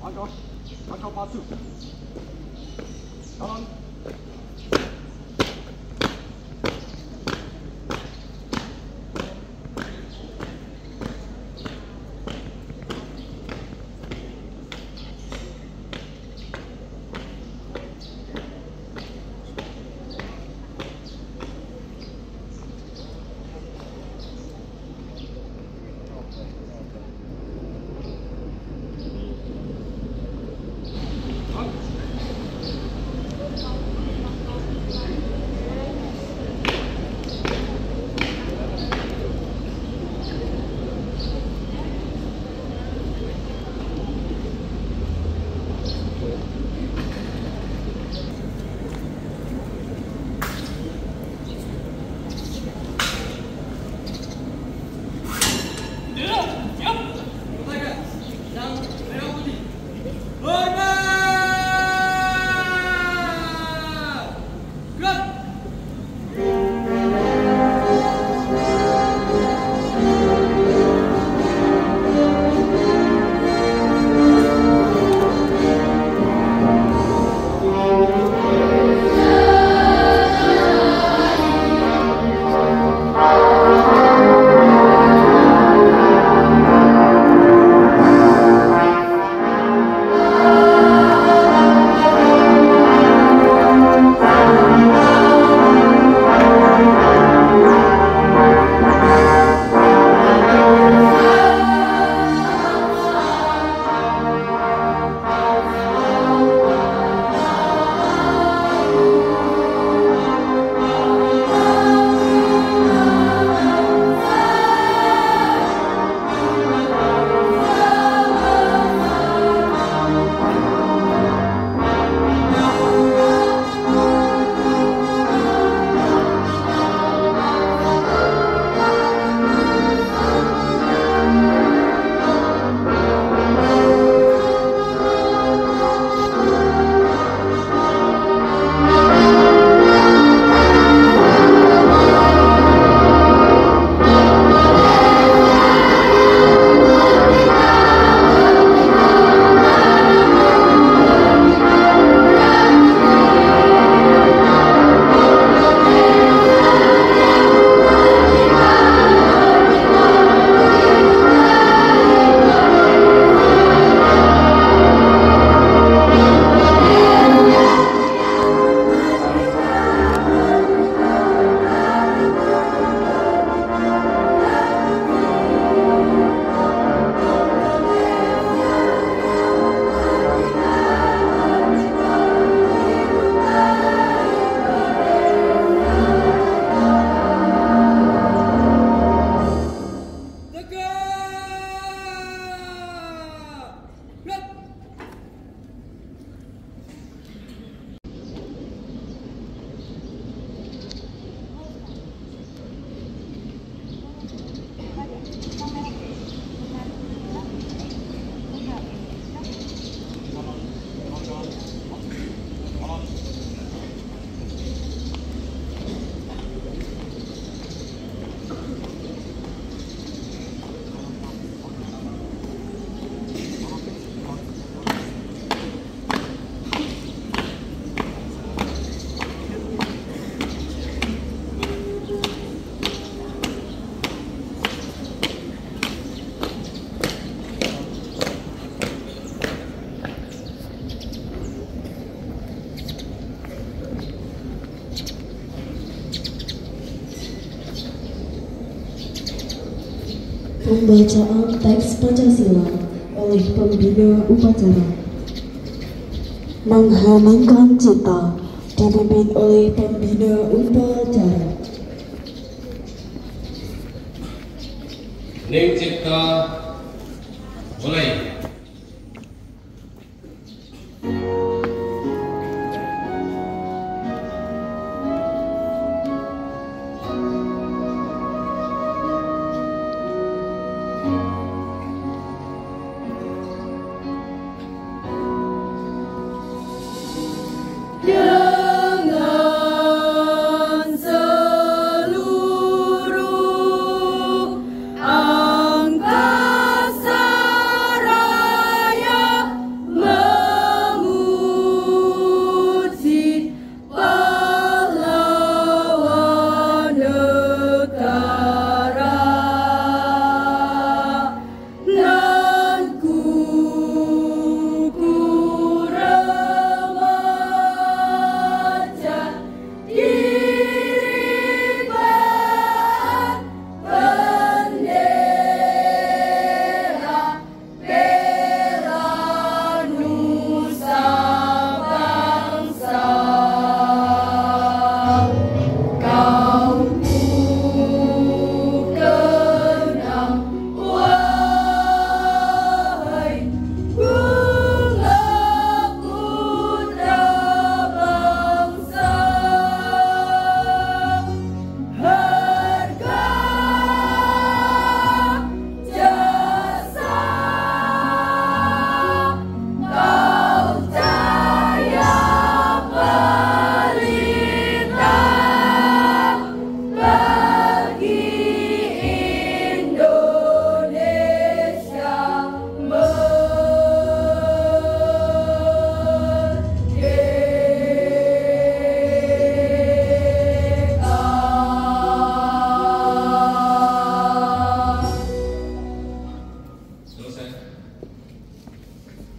Angkat, angkat masuk. Jalan. Pembacaan teks Pancasila oleh pembina upacara. Mengheningkan cita dipimpin oleh pembina upacara. Hening cipta, mulai. Angkasa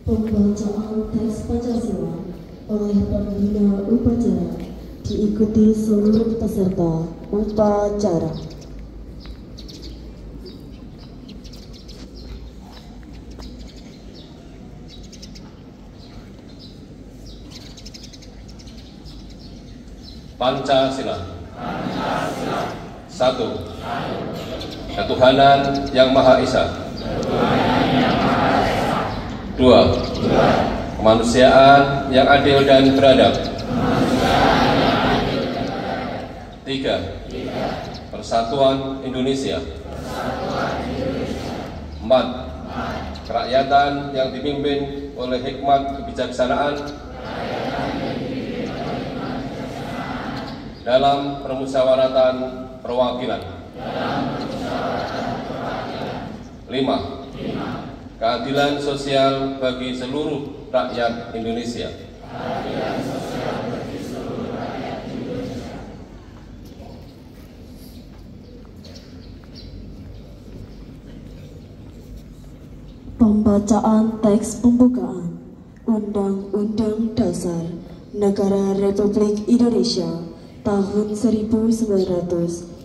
Pembacaan teks Pancasila oleh pembina upacara diikuti seluruh peserta upacara. Pancasila. Satu. Ketuhanan Yang Maha Esa. Dua. Kemanusiaan yang adil dan beradab. Tiga. Persatuan Indonesia. Empat. Kerakyatan yang dipimpin oleh hikmat kebijaksanaan dalam permusyawaratan perwakilan. 5. Keadilan sosial bagi seluruh rakyat Indonesia. Pembacaan teks pembukaan Undang-Undang Dasar Negara Republik Indonesia tahun 1945.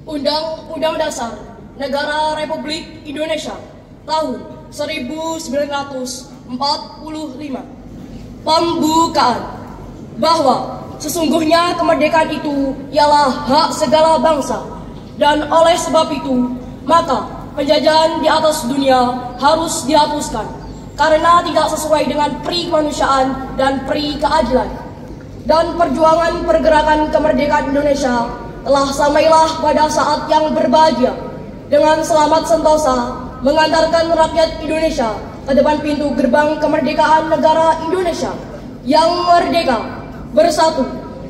Undang-Undang Dasar Negara Republik Indonesia tahun 1945. Pembukaan bahwa sesungguhnya kemerdekaan itu ialah hak segala bangsa, dan oleh sebab itu maka penjajahan di atas dunia harus dihapuskan karena tidak sesuai dengan peri kemanusiaan dan peri keadilan. Dan perjuangan pergerakan kemerdekaan Indonesia telah sampailah pada saat yang berbahagia dengan selamat sentosa mengantarkan rakyat Indonesia ke depan pintu gerbang kemerdekaan negara Indonesia yang merdeka, bersatu,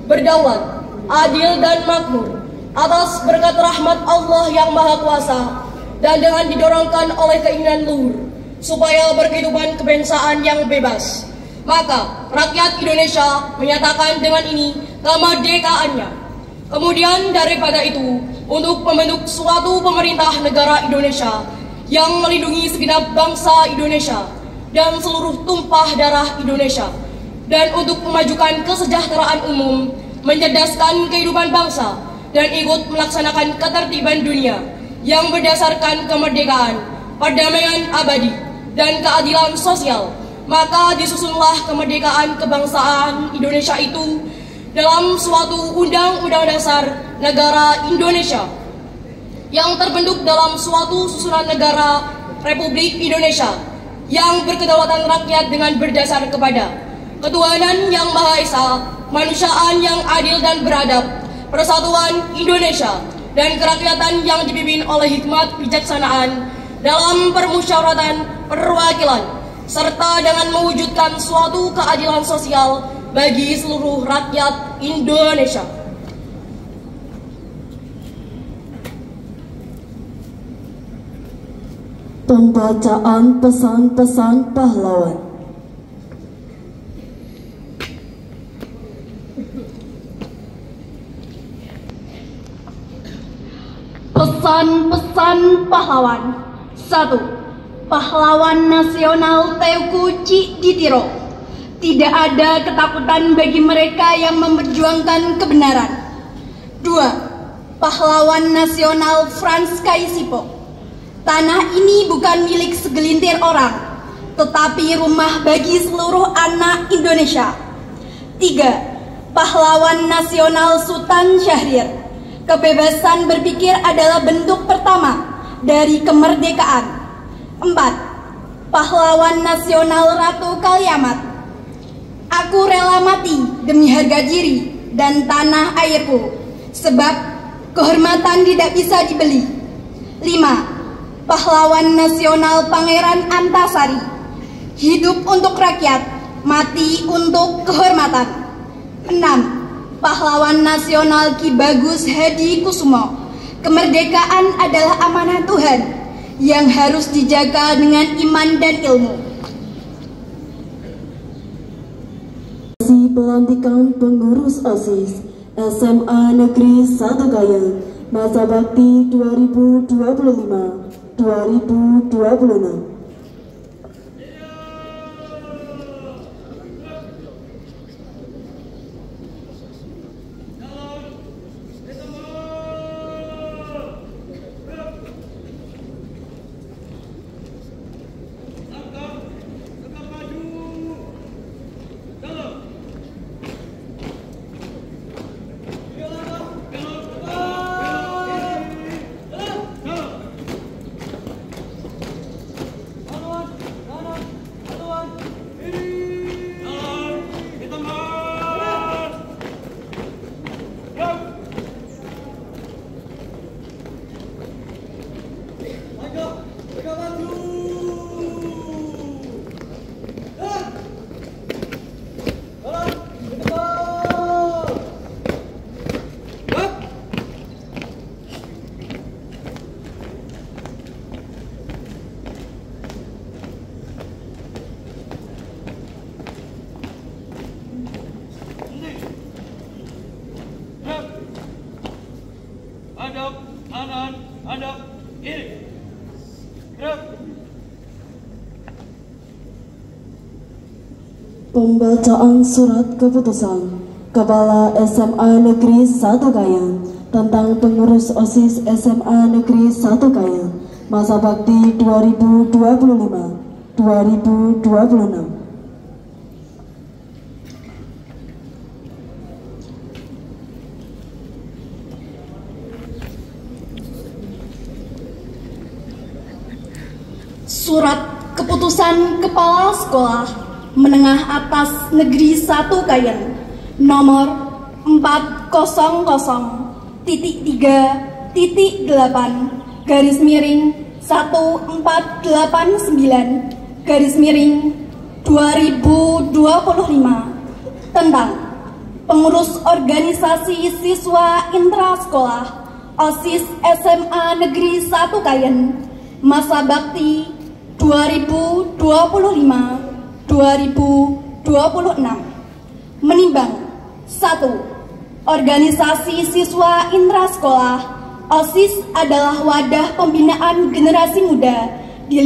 berdaulat, adil dan makmur atas berkat rahmat Allah yang Maha Kuasa, dan dengan didorongkan oleh keinginan luhur supaya berkehidupan kebangsaan yang bebas, maka rakyat Indonesia menyatakan dengan ini kemerdekaannya. Kemudian daripada itu, untuk membentuk suatu pemerintah negara Indonesia yang melindungi segenap bangsa Indonesia dan seluruh tumpah darah Indonesia, dan untuk memajukan kesejahteraan umum, mencerdaskan kehidupan bangsa, dan ikut melaksanakan ketertiban dunia yang berdasarkan kemerdekaan, perdamaian abadi, dan keadilan sosial, maka disusunlah kemerdekaan kebangsaan Indonesia itu dalam suatu Undang-Undang Dasar Negara Indonesia yang terbentuk dalam suatu susunan negara Republik Indonesia yang berkedaulatan rakyat dengan berdasar kepada ketuhanan yang Maha Esa, kemanusiaan yang adil dan beradab, persatuan Indonesia, dan kerakyatan yang dipimpin oleh hikmat kebijaksanaan dalam permusyawaratan perwakilan, serta dengan mewujudkan suatu keadilan sosial bagi seluruh rakyat Indonesia. Pembacaan pesan-pesan pahlawan. Pesan-pesan pahlawan. 1. Pahlawan nasional Teuku Cikditiro. Tidak ada ketakutan bagi mereka yang memperjuangkan kebenaran. 2. Pahlawan nasional Frans Kaisipo. Tanah ini bukan milik segelintir orang, tetapi rumah bagi seluruh anak Indonesia. 3. Pahlawan nasional Sultan Syahrir. Kebebasan berpikir adalah bentuk pertama dari kemerdekaan. 4. Pahlawan nasional Ratu Kaliamat. Aku rela mati demi harga diri dan tanah airku, sebab kehormatan tidak bisa dibeli. 5. Pahlawan nasional Pangeran Antasari. Hidup untuk rakyat, mati untuk kehormatan. 6. Pahlawan nasional Ki Bagus Hadi Kusumo. Kemerdekaan adalah amanah Tuhan yang harus dijaga dengan iman dan ilmu. Pelantikan pengurus OSIS SMA Negeri 1 Kayan masa bakti 2025-2026. Hadap kanan, hadap kiri. Gerak. Pembacaan surat keputusan Kepala SMA Negeri 1 Kayan tentang pengurus OSIS SMA Negeri 1 Kayan masa bakti 2025-2026. Surat Keputusan Kepala Sekolah Menengah Atas Negeri 1 Kayan nomor 400.titik-1489/2025 tentang pengurus organisasi siswa intrasekolah OSIS SMA Negeri 1 Kayan masa bakti 2025-2026 menimbang 1. Organisasi siswa intrasekolah OSIS adalah wadah pembinaan generasi muda di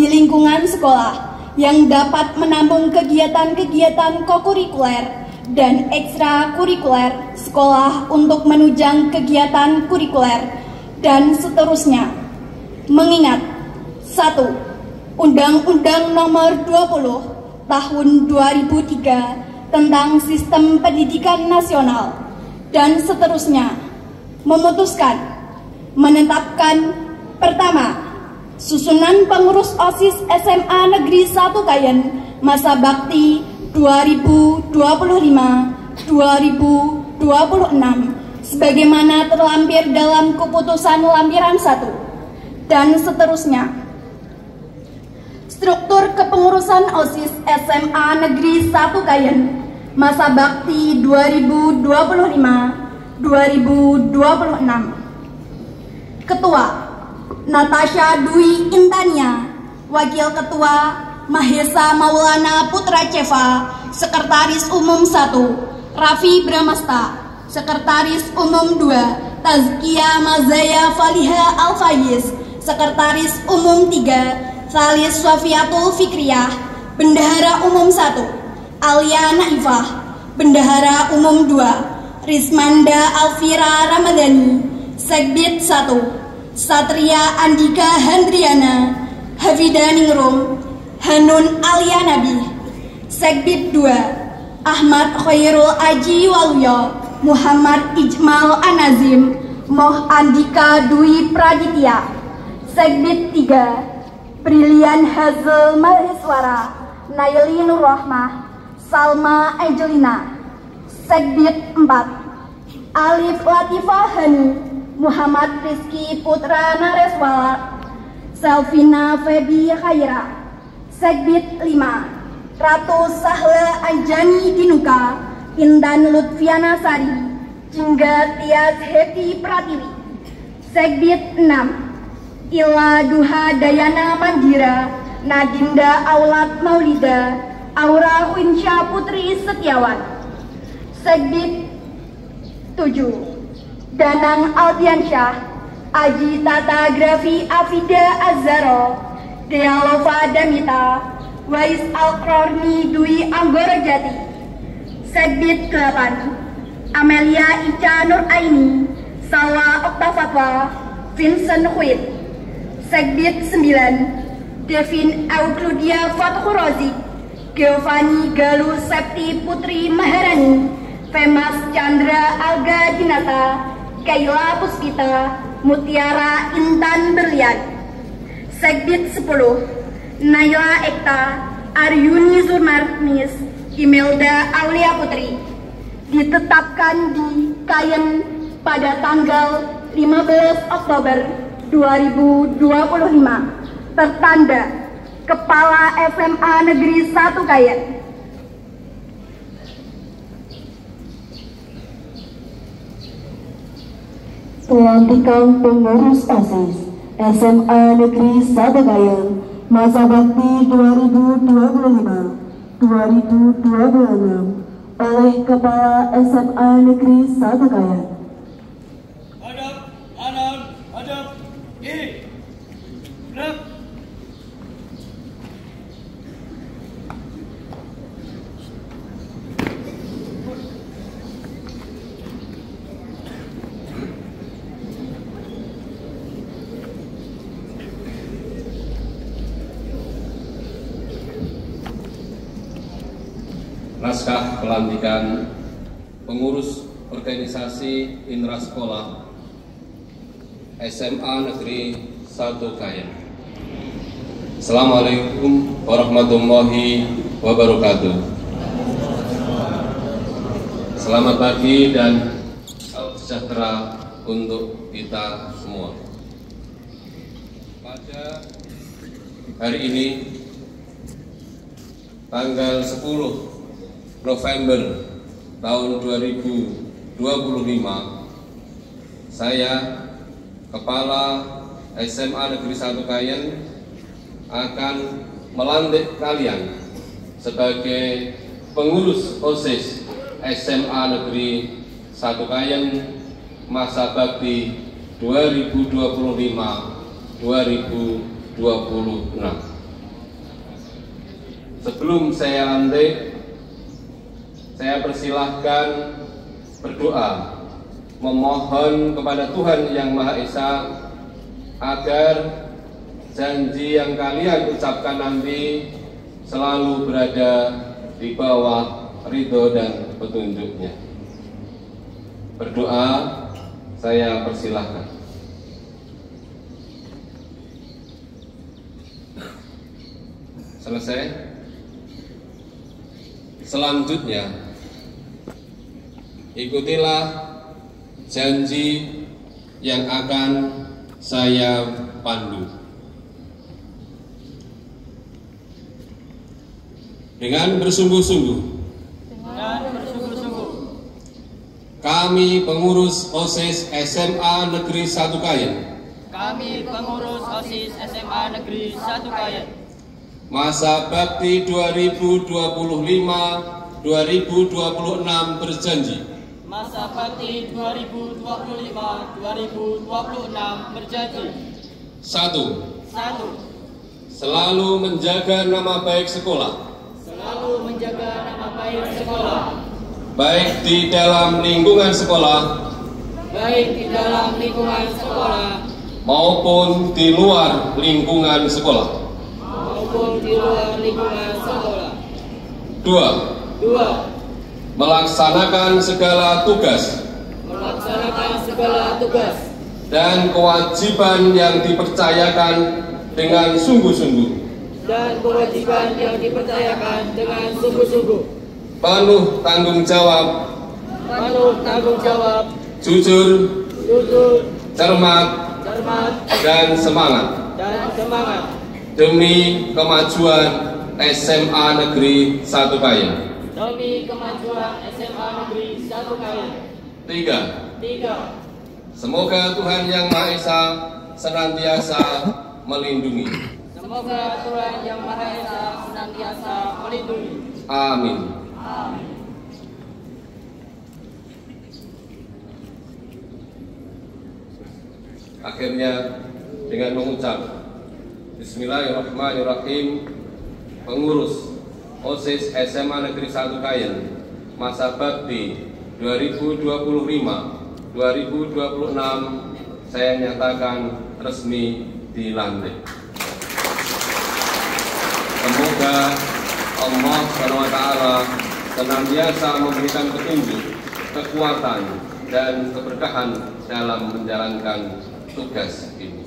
lingkungan sekolah yang dapat menampung kegiatan-kegiatan kokurikuler dan ekstrakurikuler sekolah untuk menunjang kegiatan kurikuler dan seterusnya. Mengingat 1. Undang-Undang Nomor 20 Tahun 2003 tentang Sistem Pendidikan Nasional dan seterusnya, memutuskan menetapkan pertama, susunan pengurus OSIS SMA Negeri 1 Kayan masa bakti 2025-2026 sebagaimana terlampir dalam keputusan lampiran 1 dan seterusnya. Struktur kepengurusan OSIS SMA Negeri 1 Kayan masa bakti 2025-2026. Ketua Natasha Dwi Intania, Wakil Ketua Mahesa Maulana Putra Ceva, Sekretaris Umum 1 Raffi Bramasta, Sekretaris Umum 2 Tazkia Mazaya Faliha Al-Faiz, Sekretaris Umum 3 Salis Swafiatul Fikriyah, Bendahara Umum 1 Alia Naifah, Bendahara Umum 2 Rismanda Alfira Ramadhani, Sekbid 1 Satria Andika Hendriana, Hafida Ningrum, Hanun Alia Nabi, Sekbid 2 Ahmad Khairul Aji Waluyo, Muhammad Ijmal Anazim, Moh Andika Dwi Praditya, Sekbid 3 Brilian Hazel Maheswara, Naili Nur Rahmah, Salma Angelina, Sekbid 4 Alif Latifah Hani, Muhammad Rizky Putra Nareswala, Selvina Febi Khaira, Sekbid 5 Ratu Sahla Anjani Dinuka, Intan Lutfiana Sari, Jingga Tias Heti Pratiwi, Sekbid 6 Ila Duha Dayana Mandira, Nadinda Aulad Maulida, Aura Winsya Putri Setiawan. Sekbid 7 Danang Aldiansyah, Aji Tata Grafi Afida Azaro, Dealova Damita, Wais Alkrorni Dwi Anggorojati. Sekbid 8 Amelia Ica Nur Aini, Salwa Oktafatwa, Vincent Huit. Sekbid 9 Devin Eukludia Fathurozi, Giovanni Galuh Septi Putri Maharani, Femas Chandra Alga Dinata, Kaila Puspita, Mutiara Intan Berlian. Sekbid 10 Naila Ekta, Aryuni Zurmarnis, Imelda Aulia Putri. Ditetapkan di Kayen pada tanggal 15 Oktober 2025. Tertanda Kepala SMA Negeri 1 Kayen. Pelantikan pengurus OSIS SMA Negeri 1 Kayen masa bakti 2025-2026 oleh Kepala SMA Negeri 1 Kayen. Hadap kanan, hadap kiri. Gerak. Naskah pelantikan pengurus organisasi intrasekolah SMA Negeri 1 Kayen. Assalamualaikum warahmatullahi wabarakatuh. Selamat pagi dan salam sejahtera untuk kita semua. Pada hari ini, tanggal 10 November tahun 2025, saya, Kepala SMA Negeri 1 Kayen, akan melantik kalian sebagai pengurus OSIS SMA Negeri 1 Kayen masa bakti 2025-2026. Sebelum saya lantik, saya persilahkan berdoa, memohon kepada Tuhan Yang Maha Esa agar janji yang kalian ucapkan nanti selalu berada di bawah ridho dan petunjuknya. Berdoa, saya persilahkan. Selesai? Selanjutnya, ikutilah janji yang akan saya pandu. Dengan bersungguh-sungguh, kami pengurus OSIS SMA Negeri 1 Kayen. Kami pengurus OSIS SMA Negeri 1 Kayen. Masa bakti 2025-2026 berjanji. Masa bakti 2025-2026 berjanji. 1. 1. Selalu menjaga nama baik sekolah. Selalu menjaga nama baik sekolah. Baik di dalam lingkungan sekolah. Baik di dalam lingkungan sekolah. Maupun di luar lingkungan sekolah. Maupun di luar lingkungan sekolah. 2. 2. Melaksanakan segala tugas. Melaksanakan segala tugas. Dan kewajiban yang dipercayakan dengan sungguh-sungguh. Dan kewajiban yang dipercayakan dengan sungguh-sungguh. Penuh tanggung jawab. Penuh tanggung jawab. Jujur. Jujur. Cermat. Cermat. Dan semangat. Dan semangat. Demi kemajuan SMA Negeri 1 Kayen. Demi kemajuan SMA Negeri 1 Kayen. 3. 3. Semoga Tuhan Yang Maha Esa senantiasa melindungi. Semoga Tuhan Yang Maha Esa senantiasa melindungi. Amin. Akhirnya dengan mengucap Bismillahirrahmanirrahim, pengurus OSIS SMA Negeri 1 Kayen masa bakti 2025-2026 saya nyatakan resmi dilantik. Semoga Allah SWT senantiasa memberikan petunjuk, kekuatan, dan keberkahan dalam menjalankan tugas ini.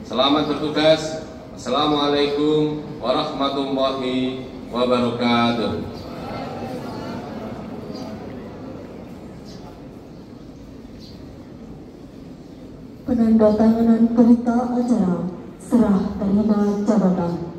Selamat bertugas. Assalamualaikum warahmatullahi wabarakatuh. Penandatanganan berita acara serah terima jabatan.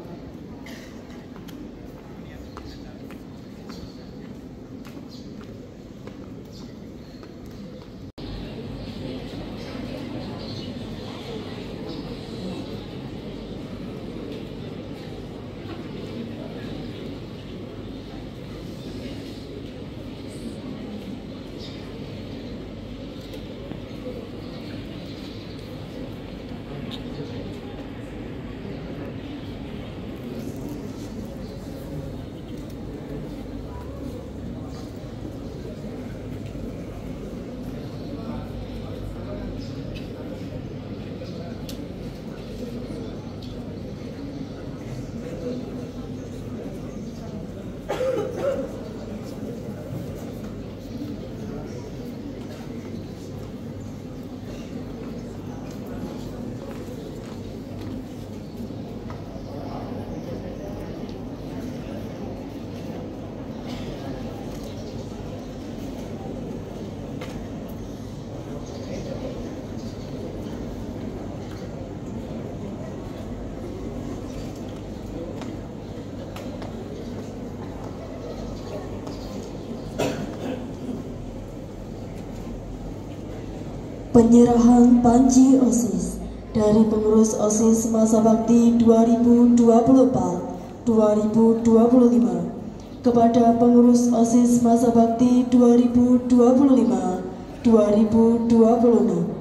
Penyerahan panji OSIS dari pengurus OSIS masa bakti 2024-2025 kepada pengurus OSIS masa bakti 2025-2026.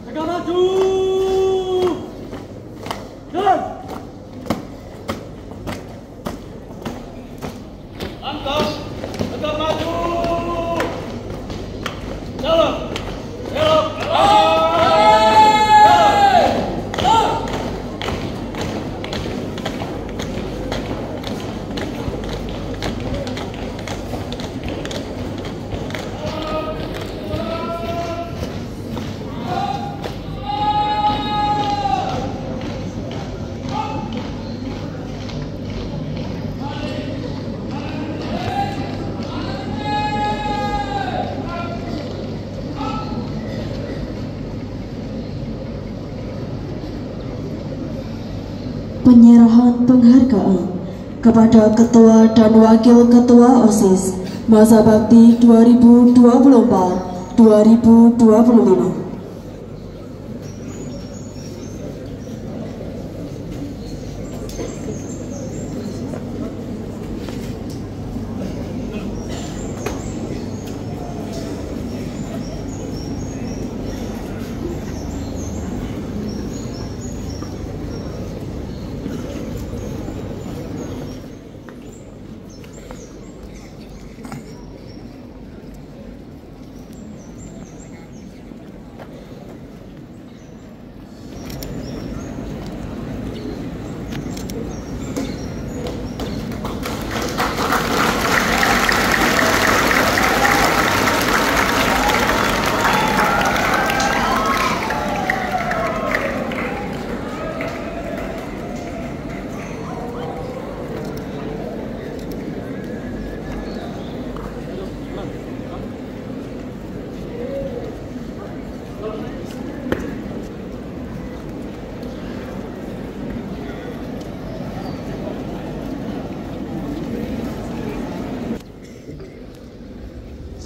Tegak maju! Dan! Langkah! Tegak maju! Jalan! Belok! Penyerahan penghargaan kepada Ketua dan Wakil Ketua OSIS masa bakti 2024-2025.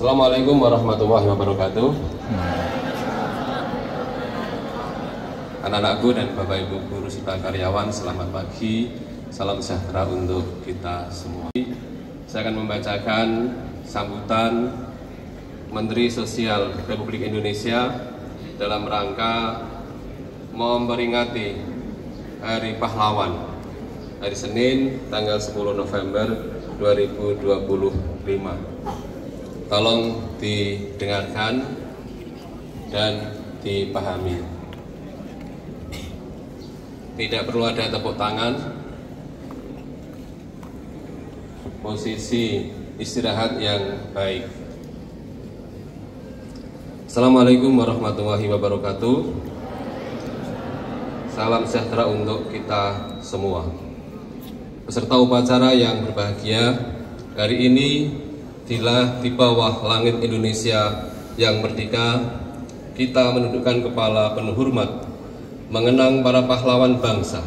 Assalamualaikum warahmatullahi wabarakatuh. Anak-anakku dan Bapak Ibu guru serta karyawan, selamat pagi. Salam sejahtera untuk kita semua. Saya akan membacakan sambutan Menteri Sosial Republik Indonesia dalam rangka memperingati Hari Pahlawan, hari Senin tanggal 10 November 2025. Tolong didengarkan dan dipahami. Tidak perlu ada tepuk tangan. Posisi istirahat yang baik. Assalamualaikum warahmatullahi wabarakatuh. Salam sejahtera untuk kita semua. Peserta upacara yang berbahagia, hari ini di bawah langit Indonesia yang merdeka, kita menundukkan kepala penuh hormat, mengenang para pahlawan bangsa.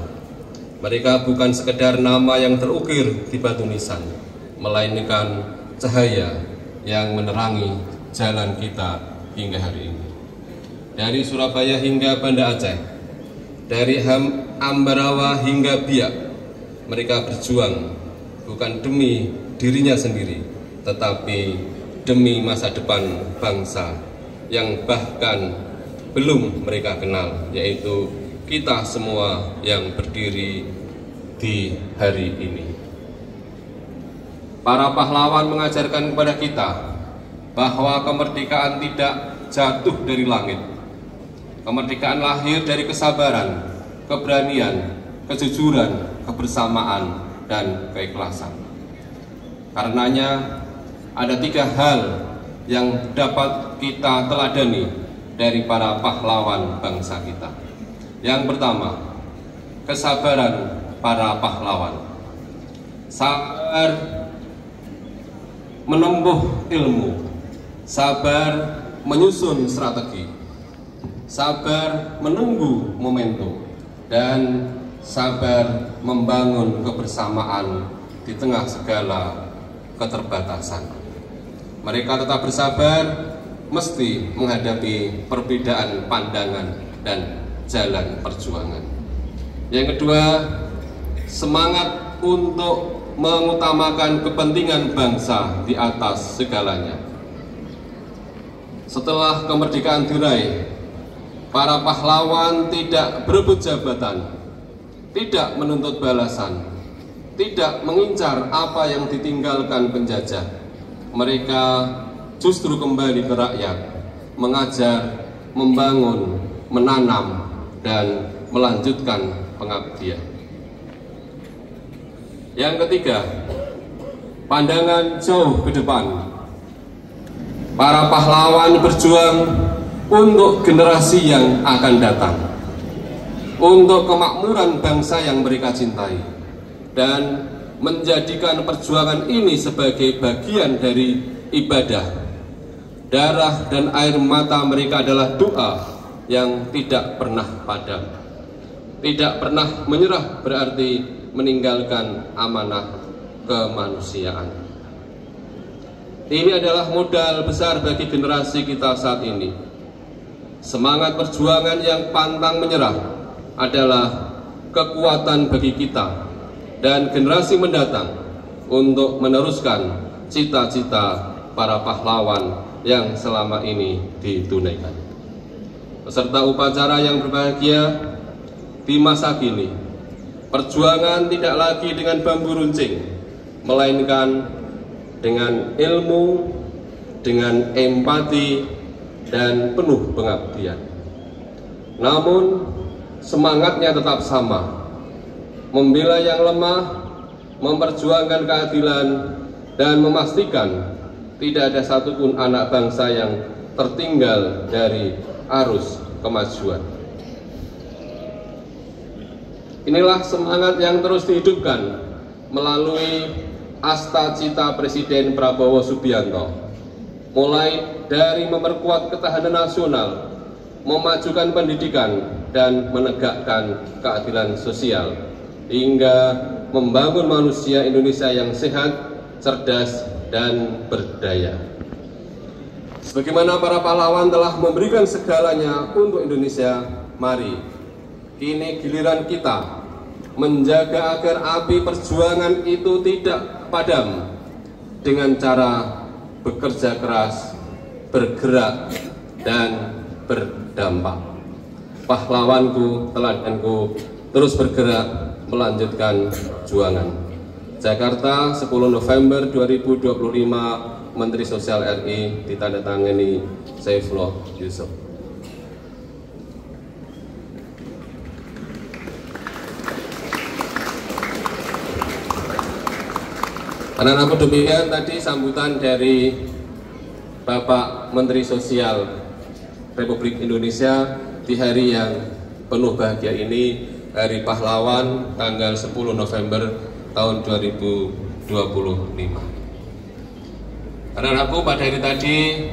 Mereka bukan sekedar nama yang terukir di batu nisan, melainkan cahaya yang menerangi jalan kita hingga hari ini. Dari Surabaya hingga Banda Aceh, dari Ambarawa hingga Biak, mereka berjuang bukan demi dirinya sendiri, tetapi demi masa depan bangsa yang bahkan belum mereka kenal, yaitu kita semua yang berdiri di hari ini. Para pahlawan mengajarkan kepada kita bahwa kemerdekaan tidak jatuh dari langit. Kemerdekaan lahir dari kesabaran, keberanian, kejujuran, kebersamaan, dan keikhlasan. Karenanya ada 3 hal yang dapat kita teladani dari para pahlawan bangsa kita. Yang pertama, kesabaran para pahlawan. Sabar menempuh ilmu, sabar menyusun strategi, sabar menunggu momentum, dan sabar membangun kebersamaan di tengah segala keterbatasan. Mereka tetap bersabar mesti menghadapi perbedaan pandangan dan jalan perjuangan. Yang kedua, semangat untuk mengutamakan kepentingan bangsa di atas segalanya. Setelah kemerdekaan diraih, para pahlawan tidak berebut jabatan, tidak menuntut balasan, tidak mengincar apa yang ditinggalkan penjajah. Mereka justru kembali ke rakyat, mengajar, membangun, menanam, dan melanjutkan pengabdian. Yang ketiga, pandangan jauh ke depan. Para pahlawan berjuang untuk generasi yang akan datang, untuk kemakmuran bangsa yang mereka cintai, dan menjadikan perjuangan ini sebagai bagian dari ibadah. Darah dan air mata mereka adalah doa yang tidak pernah padam. Tidak pernah menyerah berarti meninggalkan amanah kemanusiaan. Ini adalah modal besar bagi generasi kita saat ini. Semangat perjuangan yang pantang menyerah adalah kekuatan bagi kita dan generasi mendatang untuk meneruskan cita-cita para pahlawan yang selama ini ditunaikan. Peserta upacara yang berbahagia, di masa kini perjuangan tidak lagi dengan bambu runcing, melainkan dengan ilmu, dengan empati, dan penuh pengabdian. Namun semangatnya tetap sama, membela yang lemah, memperjuangkan keadilan, dan memastikan tidak ada satupun anak bangsa yang tertinggal dari arus kemajuan. Inilah semangat yang terus dihidupkan melalui asta cita Presiden Prabowo Subianto, mulai dari memperkuat ketahanan nasional, memajukan pendidikan, dan menegakkan keadilan sosial, hingga membangun manusia Indonesia yang sehat, cerdas, dan berdaya. Sebagaimana para pahlawan telah memberikan segalanya untuk Indonesia, mari kini giliran kita menjaga agar api perjuangan itu tidak padam dengan cara bekerja keras, bergerak, dan berdampak. Pahlawanku, teladanku, terus bergerak melanjutkan juangan. Jakarta, 10 November 2025, Menteri Sosial RI, ditandatangani Saifullah Yusuf. Anak-anakku, demikian tadi sambutan dari Bapak Menteri Sosial Republik Indonesia di hari yang penuh bahagia ini, Hari Pahlawan, tanggal 10 November tahun 2025. Anak-anakku, pada hari tadi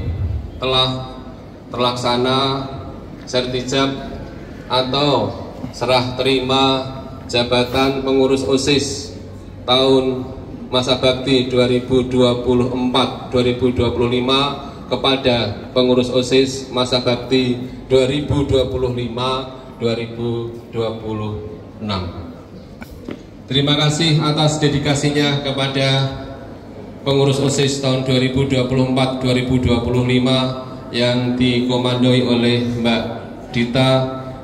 telah terlaksana sertijab atau serah terima jabatan pengurus OSIS tahun masa bakti 2024-2025 kepada pengurus OSIS masa bakti 2025-2026. Terima kasih atas dedikasinya kepada pengurus OSIS tahun 2024-2025 yang dikomandoi oleh Mbak Dita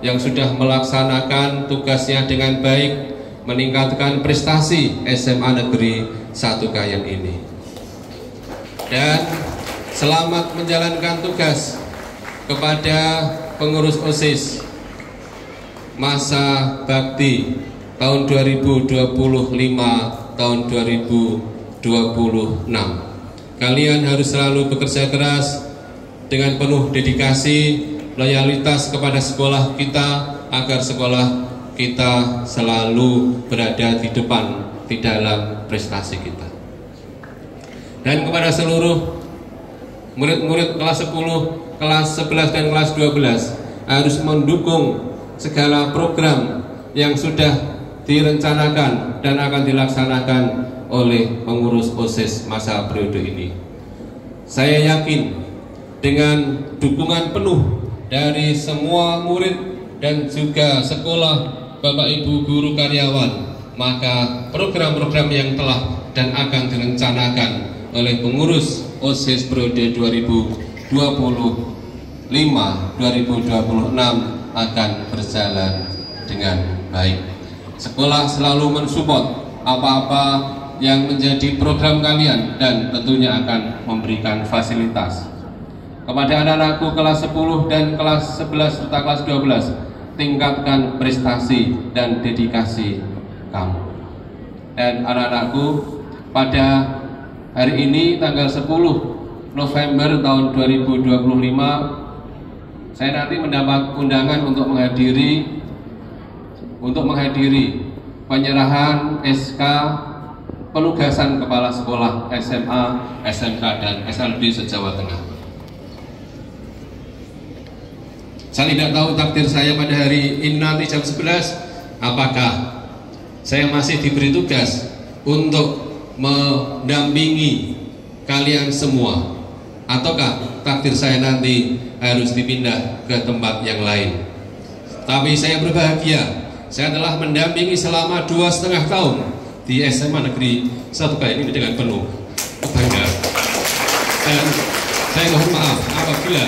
yang sudah melaksanakan tugasnya dengan baik, meningkatkan prestasi SMA Negeri 1 Kayen ini. Dan selamat menjalankan tugas kepada pengurus OSIS masa bakti tahun 2025 tahun 2026. Kalian harus selalu bekerja keras dengan penuh dedikasi, loyalitas kepada sekolah kita agar sekolah kita selalu berada di depan di dalam prestasi kita. Dan kepada seluruh murid-murid kelas 10, kelas 11 dan kelas 12 harus mendukung segala program yang sudah direncanakan dan akan dilaksanakan oleh pengurus OSIS masa periode ini. Saya yakin dengan dukungan penuh dari semua murid dan juga sekolah, Bapak Ibu guru karyawan, maka program-program yang telah dan akan direncanakan oleh pengurus OSIS periode 2025-2026 akan berjalan dengan baik. Sekolah selalu mensupport apa-apa yang menjadi program kalian dan tentunya akan memberikan fasilitas. Kepada anak-anakku kelas 10 dan kelas 11 serta kelas 12, tingkatkan prestasi dan dedikasi kamu. Dan anak-anakku, pada hari ini tanggal 10 November tahun 2025, saya nanti mendapat undangan untuk menghadiri penyerahan SK penugasan kepala sekolah SMA, SMK dan SLB se-Jawa Tengah. Saya tidak tahu takdir saya pada hari ini nanti jam 11, apakah saya masih diberi tugas untuk mendampingi kalian semua, ataukah takdir saya nanti harus dipindah ke tempat yang lain. Tapi saya berbahagia, saya telah mendampingi selama 2,5 tahun di SMA Negeri 1 Kayen ini dengan penuh kebanggaan. Dan saya mohon maaf apabila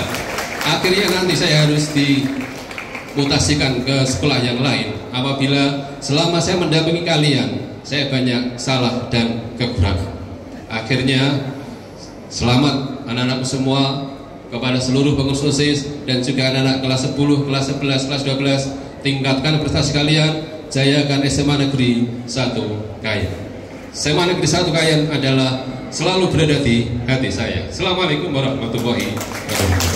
akhirnya nanti saya harus dimutasikan ke sekolah yang lain, apabila selama saya mendampingi kalian saya banyak salah dan kekurangan. Akhirnya selamat anak-anakku semua, kepada seluruh pengurus OSIS dan juga anak-anak kelas 10, kelas 11, kelas 12, tingkatkan prestasi kalian, jayakan SMA Negeri 1 Kayen. SMA Negeri 1 Kayen adalah selalu berada di hati saya. Assalamualaikum warahmatullahi wabarakatuh.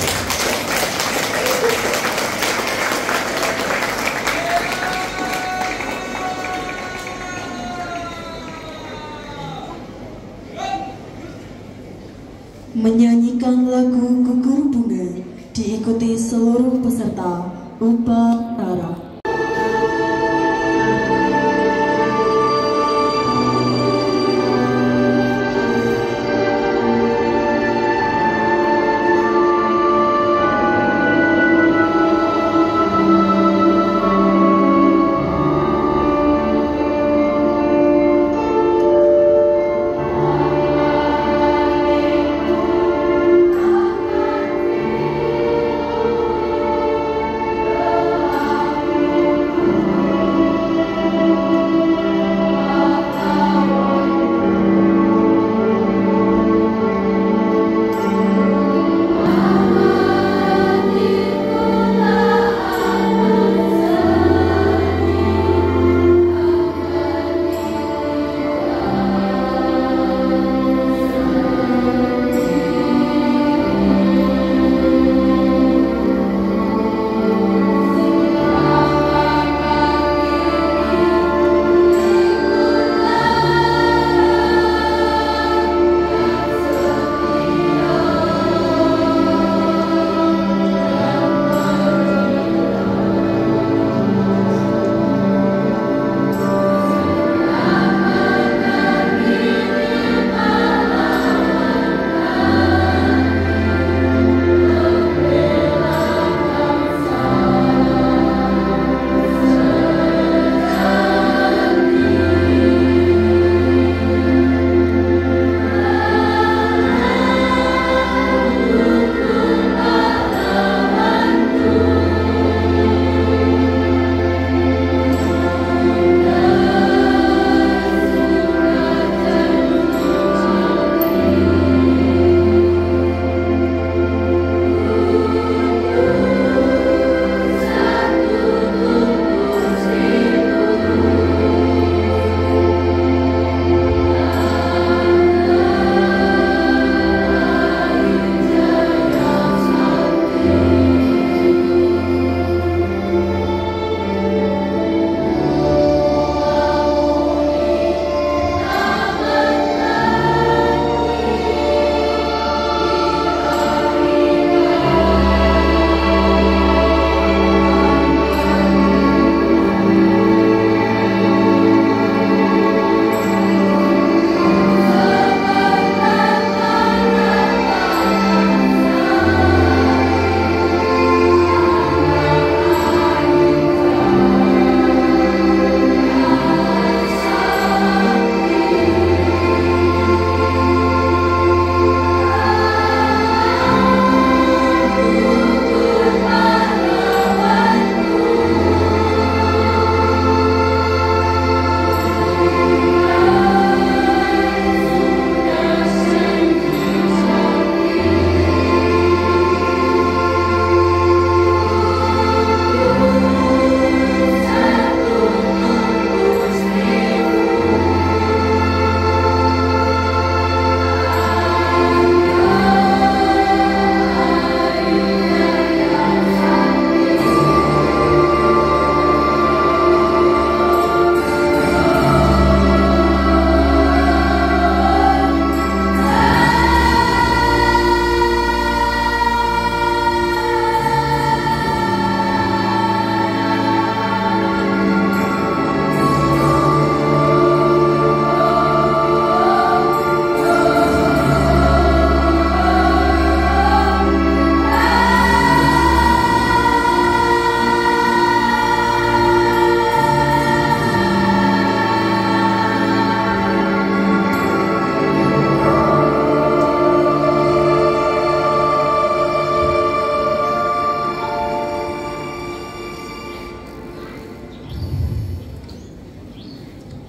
Menyanyikan lagu Gugur Bunga diikuti seluruh peserta upacara.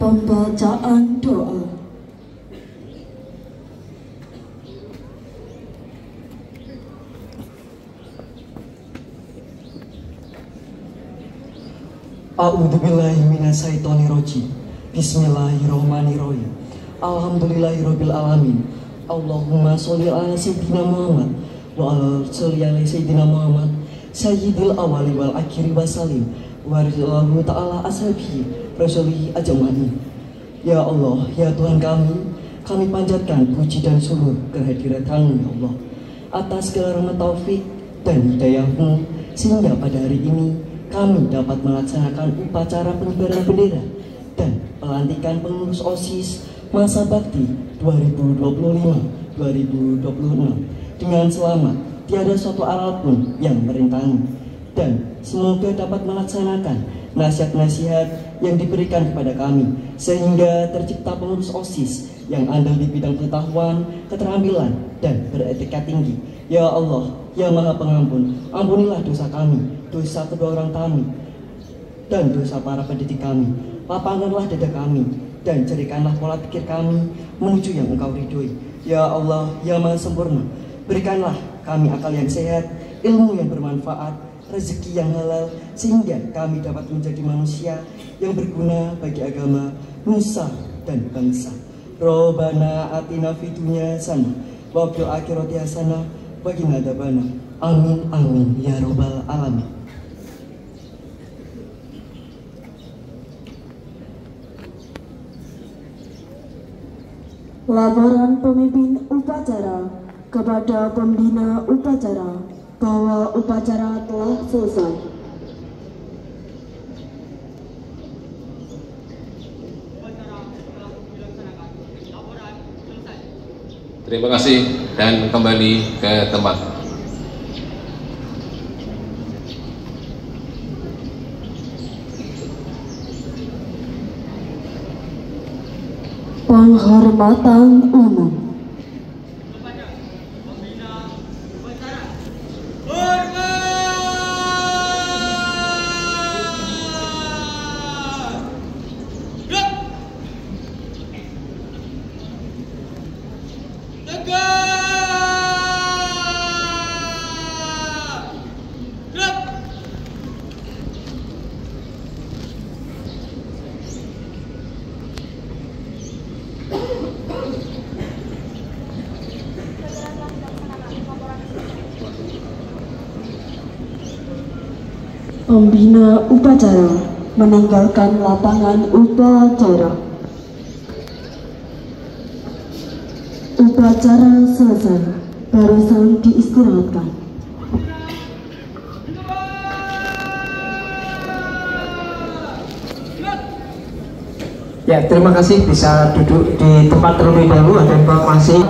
Pembacaan doa. A'udzubillahi minasyaitonirrajim. Bismillahirrahmanirrahim. Alhamdulillahirabbil alamin. Allahumma sholli ala sayyidina Muhammad wa ala sayyidina Muhammad sayyidil awwali wal akhiri wasallim wa radhiyallahu ta'ala ashabihi rasulihi ajmain. Ya Allah, ya Tuhan kami panjatkan puji dan syukur kehadirat-Mu ya Allah atas segala rahmat taufik dan hidayah-Mu sehingga pada hari ini kami dapat melaksanakan upacara pengibaran bendera dan pelantikan pengurus OSIS masa bakti 2025-2026 dengan selamat, tiada suatu aral pun yang merintangi, dan semoga dapat melaksanakan nasihat-nasihat yang diberikan kepada kami sehingga tercipta pengurus OSIS yang andal di bidang pengetahuan, keterampilan, dan beretika tinggi. Ya Allah, ya Maha Pengampun, ampunilah dosa kami, dosa kedua orang kami, dan dosa para pendidik kami. Lapangkanlah dada kami, dan jadikanlah pola pikir kami menuju yang Engkau ridhoi. Ya Allah, ya Maha Sempurna, berikanlah kami akal yang sehat, ilmu yang bermanfaat, rezeki yang halal, sehingga kami dapat menjadi manusia yang berguna bagi agama, nusa, dan bangsa. Robbana atina fid dunya hasanah wa fil akhirati hasanah wa qina adzabannar. Amin amin ya robbal alamin. Laporan pemimpin upacara kepada pembina upacara bahwa upacara telah selesai. Terima kasih dan kembali ke tempat. Penghormatan umum. Pembina upacara meninggalkan lapangan upacara. Upacara selesai, barusan diistirahatkan. Ya, terima kasih, bisa duduk di tempat terlebih dahulu. Ada informasi